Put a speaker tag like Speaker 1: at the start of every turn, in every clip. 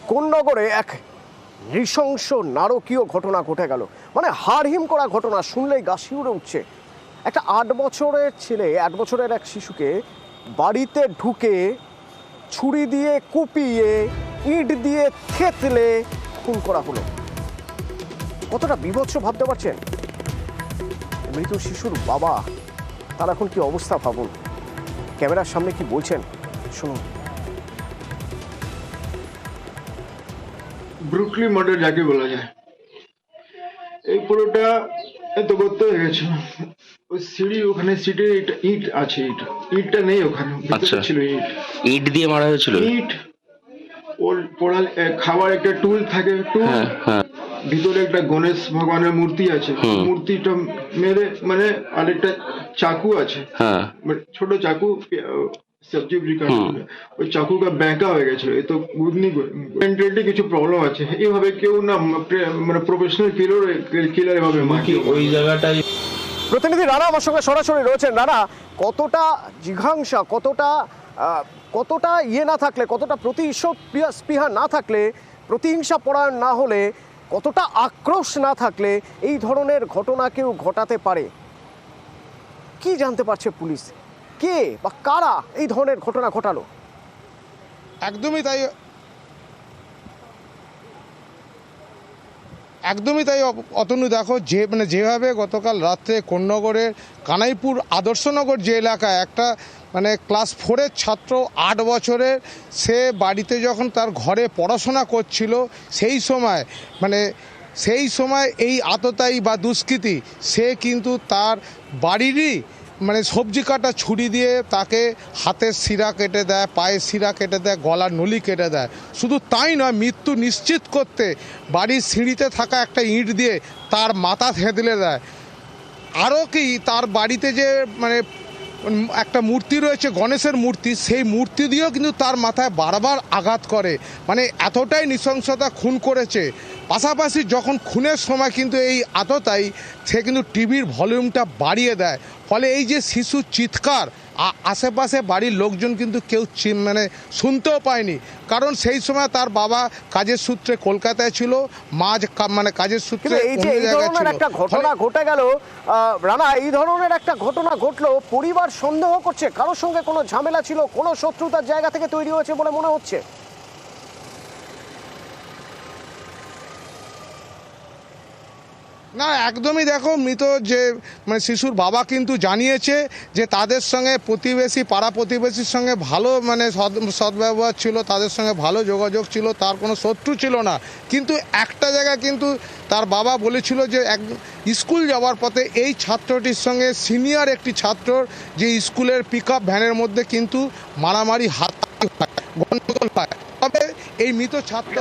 Speaker 1: কোন্নগরে এক নৃশংস নারকীয় ঘটনা ঘটে গেল। মানে হাড়হিম করা ঘটনা, শুনলেই গা শিউরে উঠছে। একটা 8 বছরের ছেলে, 8 বছরের এক শিশুকে বাড়িতে ঢুকে ছুরি দিয়ে কুপিয়ে, ইট দিয়ে থেতলে খুন করা হলো। কতটা বীভৎস ভাবতে পারছেন? মৃত শিশুর বাবা, তার এখন কি অবস্থা ভাবুন। ক্যামেরার সামনে কি বলছেন শুনুন।
Speaker 2: ব্রুকলি মার্ডার যাকে বলা যায়, এই পুরোটা এত গর্ত হয়ে গেছে। ওই সিঁড়ি, ওখানে সিটে ইট আছে, ইটটা নেই ওখানে, ভিতরে ছিল ইট।
Speaker 3: ইট দিয়ে মারা হয়েছিল।
Speaker 2: ইট, ওর পোড়া খাবার একটা টুল থাকে, টুল, ভিতরে একটা গণেশ ভগবানের মূর্তি আছে, মূর্তিটা মেরে, মানে আরেকটা চাকু আছে, ছোট চাকু, সবজি কাটতে, ওই চাকুটা ব্যাঁকা হয়ে গেছিল। এ তো বুঝনি, মেন্টালি কিছু প্রবলেম আছে। এইভাবে কেউ না, মানে প্রফেশনাল কিলার এভাবে ওই জায়গাটাই।
Speaker 1: প্রতিনিধি রানা আমার সঙ্গে সরাসরি রয়েছেন। রানা, কতটা জিঘাংসা, কতটা না থাকলে, কতটা স্পৃহা না থাকলে, প্রতিহিংসা পরায়ণ না হলে, কতটা আক্রোশ না থাকলে এই ধরনের ঘটনা কেউ ঘটাতে পারে? কি জানতে পারছে পুলিশ? কে বা কারা এই ধরনের ঘটনা ঘটালো?
Speaker 4: একদমই তাই অতনু। দেখো, যেভাবে গতকাল রাত্রে কোন্নগরের কানাইপুর আদর্শনগর যে এলাকায় একটা ক্লাস 4-এর ছাত্র, 8 বছরের, সে বাড়িতে যখন তার ঘরে পড়াশোনা করছিল, সেই সময় এই আততায়ী বা দুষ্কৃতী সে কিন্তু তার বাড়িরই সবজি কাটা ছুরি দিয়ে তাকে হাতের শিরা কেটে দেয়, পায়ের শিরা কেটে দেয়, গলার নলি কেটে দেয়। শুধু তাই নয়, মৃত্যু নিশ্চিত করতে বাড়ির সিঁড়িতে থাকা একটা ইঁট দিয়ে তার মাথা থেঁতলে দেয়। আরও কি, তার বাড়িতে যে একটা মূর্তি রয়েছে, গণেশের মূর্তি, সেই মূর্তি দিয়েও কিন্তু তার মাথায় বারবার আঘাত করে। এতটাই নৃশংসতা খুন করেছে। পাশাপাশি যখন খুনের সময় কিন্তু এই আততায়ী সে কিন্তু টিভির ভলিউমটা বাড়িয়ে দেয়। ফলে এই যে শিশুর চিৎকার, আশেপাশে বাড়ির লোকজন কিন্তু কেউ শুনতেও পায়নি। কারণ সেই সময় তার বাবা কাজের সূত্রে কলকাতায় ছিল, মা কাজের সূত্রে
Speaker 1: একটা ঘটনা ঘটে গেল। রানা, এই ধরনের একটা ঘটনা ঘটলো, পরিবার সন্দেহ করছে কারোর সঙ্গে কোনো ঝামেলা ছিল, কোনো শত্রুতার জায়গা থেকে তৈরি হয়েছে বলে মনে হচ্ছে।
Speaker 4: না, একদমই। দেখো, মৃত যে শিশুর বাবা কিন্তু জানিয়েছে যে তাদের সঙ্গে প্রতিবেশী, পাড়া প্রতিবেশীর সঙ্গে ভালো সদ্ব্যবহার ছিল, তাদের সঙ্গে ভালো যোগাযোগ ছিল, তার কোনো শত্রু ছিল না। কিন্তু একটা জায়গায় কিন্তু তার বাবা বলেছিল যে স্কুল যাওয়ার পথে এই ছাত্রটির সঙ্গে সিনিয়র একটি ছাত্রর যে স্কুলের পিকআপ ভ্যানের মধ্যে কিন্তু মারামারি, হাতাহাতি হয়, গণ্ডগোল হয়। তবে এই মৃত ছাত্র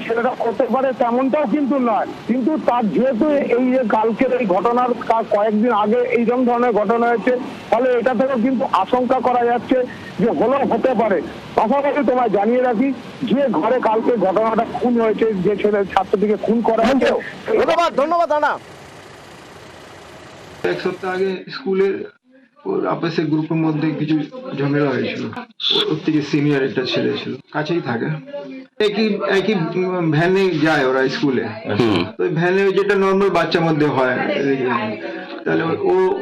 Speaker 5: ছেলেটা করতে পারে তেমনটাও কিন্তু নয়। কিন্তু তার যেহেতু এই যে কালকের এই ঘটনার কয়েকদিন আগে এইরকম ধরনের ঘটনা হয়েছে, ফলে এটা থেকেও কিন্তু আশঙ্কা করা যাচ্ছে যে হতে পারে। পাশাপাশি তোমায় জানিয়ে রাখি, যে ঘরে কালকে ঘটনাটা খুন হয়েছে, যে ছাত্রটিকে খুন করা হয়েছে।
Speaker 1: ধন্যবাদ রানা।
Speaker 2: এক সপ্তাহ আগে স্কুলের আপসে গ্রুপের মধ্যে কিছু ঝামেলা হয়েছিল। ওর থেকে সিনিয়র একটা ছেলে ছিল, কাছেই থাকে, একই ভ্যানে যায় ওরা স্কুলে। তো ভ্যানে যেটা নর্মাল বাচ্চার মধ্যে হয়, তাহলে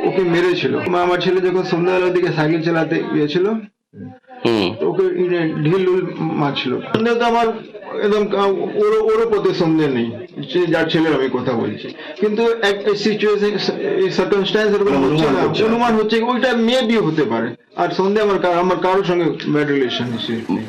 Speaker 2: ওকে মেরেছিল। আমার ছেলে যখন সন্ধ্যাবেলার দিকে সাইকেল চালাতে গিয়েছিল, ওকে ঢিল মারছিল। সন্দেহ তো আমার একদম, ওরও প্রতি সন্দেহ নেই, যার ছেলের আমি কথা বলছি। কিন্তু একটা সিচুয়েশন, সার্কামস্ট্যান্স এরকম হচ্ছে না, অনুমান হচ্ছে ওইটা মেয়ে বিয়ে হতে পারে। আর সন্দেহ আমার কারোর সঙ্গে ব্যাড রিলেশন নেই।